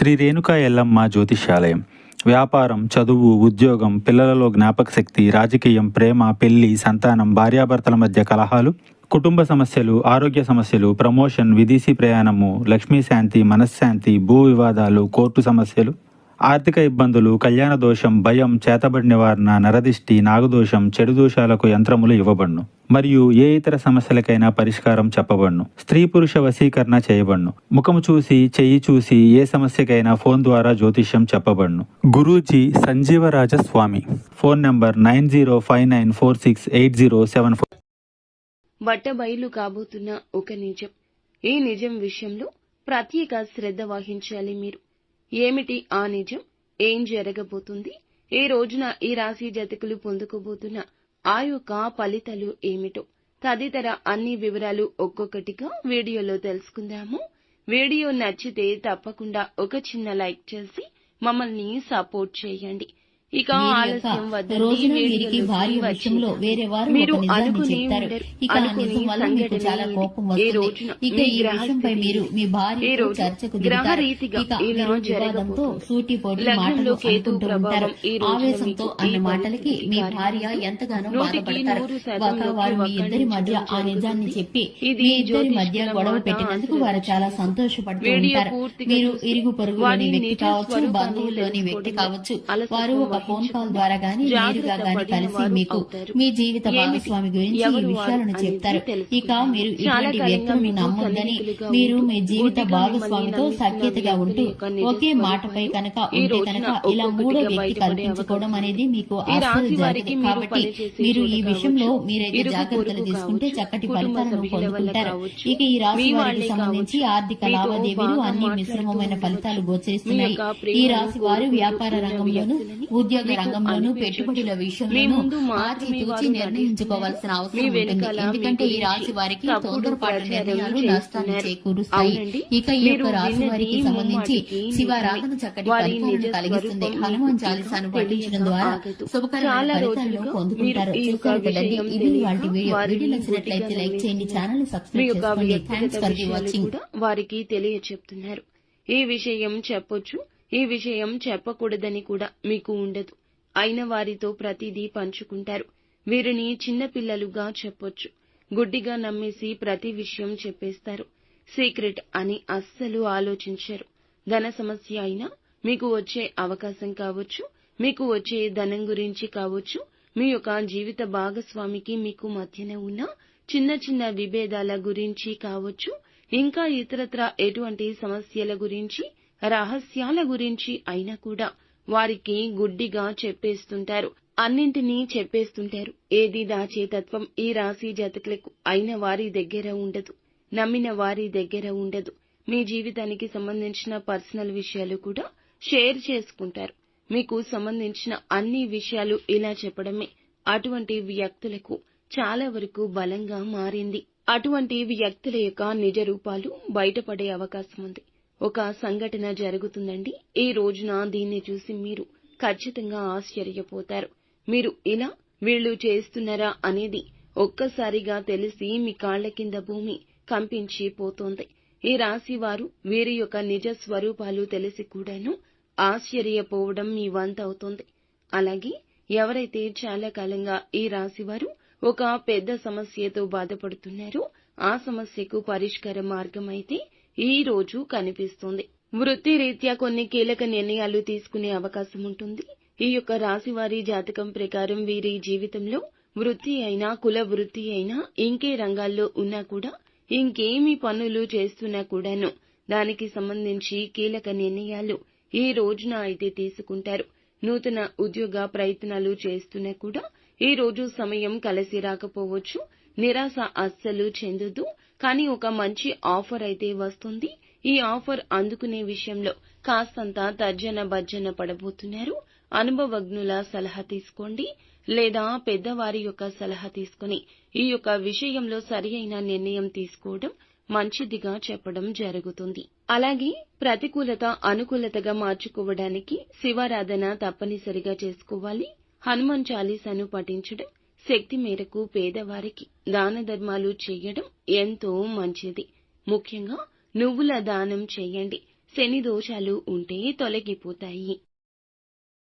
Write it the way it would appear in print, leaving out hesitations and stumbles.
శ్రీ రేణుకా ఎల్లమ్మ జ్యోతిష్యాలయం. వ్యాపారం, చదువు, ఉద్యోగం, పిల్లలలో జ్ఞాపకశక్తి, రాజకీయం, ప్రేమ, పెళ్లి, సంతానం, భార్యాభర్తల మధ్య కలహాలు, కుటుంబ సమస్యలు, ఆరోగ్య సమస్యలు, ప్రమోషన్, విదేశీ ప్రయాణము, లక్ష్మీ శాంతి, మనశ్శాంతి, భూ వివాదాలు, కోర్టు సమస్యలు, ఆర్థిక ఇబ్బందులు, కళ్యాణ దోషం, భయం, చేతబడి నివారణ, నరదిష్టి, నాగదోషం, చెడు దోషాలకు యంత్రములు ఇవ్వబడును. మరియు ఏ ఇతర సమస్యలకైనా పరిష్కారం చెప్పబడును. స్త్రీ పురుష వశీకరణ చేయబడును. ముఖము చూసి, చెయ్యి చూసి ఏ సమస్యకైనా ఫోన్ ద్వారా జ్యోతిష్యం చెప్పబడును. గురూజీ సంజీవరాజ స్వామి. Phone number 9059468074. బట్టబయలు కాబోతున్న ఒక నిజం. ఈ నిజం విషయంలో ప్రత్యేక శ్రద్ధ వహించాలి మీరు. ఏమిటి ఆ నిజం? ఏం జరగబోతుంది? ఈ రోజున ఈ రాశి జాతకులు పొందుకోబోతున్న ఆ యొక్క ఫలితాలు ఏమిటో తదితర అన్ని వివరాలు ఒక్కొక్కటిగా వీడియోలో తెలుసుకుందాము. వీడియో నచ్చితే తప్పకుండా ఒక చిన్న లైక్ చేసి మమ్మల్ని సపోర్ట్ చేయండి. ఇక ఆలస్యం రోజున వీరికి భార్య విషయంలో వేరే వారు ఒక నిజాన్ని చెప్తారు. ఇక ఆ నిజం వల్ల మీకు చాలా కోపం వస్తుంది. ఇక ఈ విషయంపై మీరు మీ భార్యతో చర్చకు దిగుతారు. ఇక మీరు వివాదంతో సూటిపోటి మాటలు అనుకుంటూ ఉంటారు. ఆవేశంతో అన్న మాటలకి మీ భార్య ఎంతగానో బాధపడతారు. ఒక వారు మీ ఇద్దరి మధ్య ఆ నిజాన్ని చెప్పి మీ ఇద్దరి మధ్య గొడవ పెట్టినందుకు వారు చాలా సంతోషపడుతూ ఉంటారు. మీరు ఇరుగు పొరుగులోని వ్యక్తి కావచ్చు, బంధువుల్లోని వ్యక్తి కావచ్చు, వారు ఒక ఫోన్ కాల్ ద్వారా గానీ నేరుగా గానీ కలిసి మీకు మీ జీవిత భాగస్వామి గురించి ఈ విషయాలను చెప్తారు. ఇక మీరు ఇటువంటి వ్యక్తులను నమ్మొద్దని, మీరు మీ జీవిత భాగస్వామితో సఖ్యతగా ఉంటూ ఒకే మాటపై కనుక ఉంటే కనుక ఇలా మూడో వ్యక్తి కల్పించుకోవడం అనేది మీకు అస్సలు జరగదు. కాబట్టి మీరు ఈ విషయంలో మీరైతే జాగ్రత్తలు తీసుకుంటే చక్కటి ఫలితాలను పొందుకుంటారు. ఇక ఈ రాశి వారికి సంబంధించి ఆర్థిక లావాదేవీలు అన్ని మిశ్రమమైన ఫలితాలు గోచరిస్తున్నాయి. ఈ రాశి వారు వ్యాపార రంగంలోనూ ఉద్యోగ రంగంలోనూ పెట్టుబడుల విషయంలోనూ ఆచితూచి నిర్ణయించుకోవాల్సిన అవసరం ఉంటుంది. ఎందుకంటే ఈ రాశి వారికి తొందరపాటు నిర్ణయాలు నష్టాన్ని చేకూరుస్తాయి. ఇక ఈ యొక్క రాశి వారికి సంబంధించి శివారాధన చక్కటి ఫలితాలను కలిగిస్తుంది. హనుమాన్ చాలీసాను పఠించడం ద్వారా శుభకరమైన ఫలితాలను పొందుకుంటారు. చూసారు కదండి, ఇది వాటి వీడియో. వీడియో నచ్చినట్లయితే లైక్ చేయండి, ఛానల్ ని సబ్స్క్రైబ్ చేసుకోండి. Thanks for the watching. వారికి తెలియచెప్తున్నారు. ఈ విషయం చెప్పొచ్చు, ఈ విషయం చెప్పకూడదని కూడా మీకు ఉండదు. అయిన వారితో ప్రతిదీ పంచుకుంటారు. వీరిని చిన్నపిల్లలుగా చెప్పొచ్చు. గుడ్డిగా నమ్మేసి ప్రతి విషయం చెప్పేస్తారు. సీక్రెట్ అని అస్సలు ఆలోచించరు. ధన సమస్య అయినా, మీకు వచ్చే అవకాశం కావచ్చు, మీకు వచ్చే ధనం గురించి కావచ్చు, మీ యొక్క జీవిత భాగస్వామికి మీకు మధ్యన ఉన్న చిన్న చిన్న విభేదాల గురించి కావచ్చు, ఇంకా ఇతరత్రా ఎటువంటి సమస్యల గురించి, రహస్యాల గురించి అయినా కూడా వారికి గుడ్డిగా చెప్పేస్తుంటారు. అన్నింటినీ చెప్పేస్తుంటారు. ఏది దాచేతత్వం ఈ రాశి జాతకులకు అయిన వారి దగ్గర ఉండదు, నమ్మిన వారి దగ్గర ఉండదు. మీ జీవితానికి సంబంధించిన పర్సనల్ విషయాలు కూడా షేర్ చేసుకుంటారు. మీకు సంబంధించిన అన్ని విషయాలు ఇలా చెప్పడమే అటువంటి వ్యక్తులకు చాలా వరకు బలంగా మారింది. అటువంటి వ్యక్తుల యొక్క నిజ రూపాలు బయటపడే అవకాశం ఉంది. ఒక సంఘటన జరుగుతుందండి. ఈ రోజున దీన్ని చూసి మీరు ఖచ్చితంగా ఆశ్చర్యపోతారు. మీరు ఇలా వీళ్ళు చేస్తున్నారా అనేది ఒక్కసారిగా తెలిసి మీ కాళ్ల కింద భూమి కంపించి పోతోంది. ఈ రాశి వారు వీరి యొక్క నిజ స్వరూపాలు తెలిసి కూడాను ఆశ్చర్యపోవడం మీ వంత అవుతోంది. అలాగే ఎవరైతే చాలా కాలంగా ఈ రాశి వారు ఒక పెద్ద సమస్యతో బాధపడుతున్నారో ఆ సమస్యకు పరిష్కార మార్గం అయితే ఈ రోజు కనిపిస్తుంది. వృత్తి రీత్యా కొన్ని కీలక నిర్ణయాలు తీసుకునే అవకాశం ఉంటుంది. ఈ యొక్క రాశి వారి జాతకం ప్రకారం వీరి జీవితంలో వృత్తి అయినా, కుల వృత్తి అయినా, ఇంకే రంగాల్లో ఉన్నా కూడా, ఇంకేమి పనులు చేస్తున్నా కూడాను దానికి సంబంధించి కీలక నిర్ణయాలు ఈ రోజున అయితే తీసుకుంటారు. నూతన ఉద్యోగ ప్రయత్నాలు చేస్తున్నా కూడా ఈ రోజు సమయం కలిసి రాకపోవచ్చు. నిరాశ అస్సలు చెందొద్దు. కానీ ఒక మంచి ఆఫర్ అయితే వస్తుంది. ఈ ఆఫర్ అందుకునే విషయంలో కాస్తంత తర్జన భర్జన పడబోతున్నారు. అనుభవజ్ఞుల సలహా తీసుకోండి, లేదా పెద్దవారి యొక్క సలహా తీసుకుని ఈ యొక్క విషయంలో సరి అయిన నిర్ణయం తీసుకోవడం మంచిదిగా చెప్పడం జరుగుతుంది. అలాగే ప్రతికూలత అనుకూలతగా మార్చుకోవడానికి శివారాధన తప్పనిసరిగా చేసుకోవాలి. హనుమాన్ చాలీసాను పఠించడం, శక్తి మేరకు పేదవారికి దాన ధర్మాలు చేయడం ఎంతో మంచిది. ముఖ్యంగా నువ్వుల దానం చేయండి. శని దోషాలు ఉంటే తొలగిపోతాయి.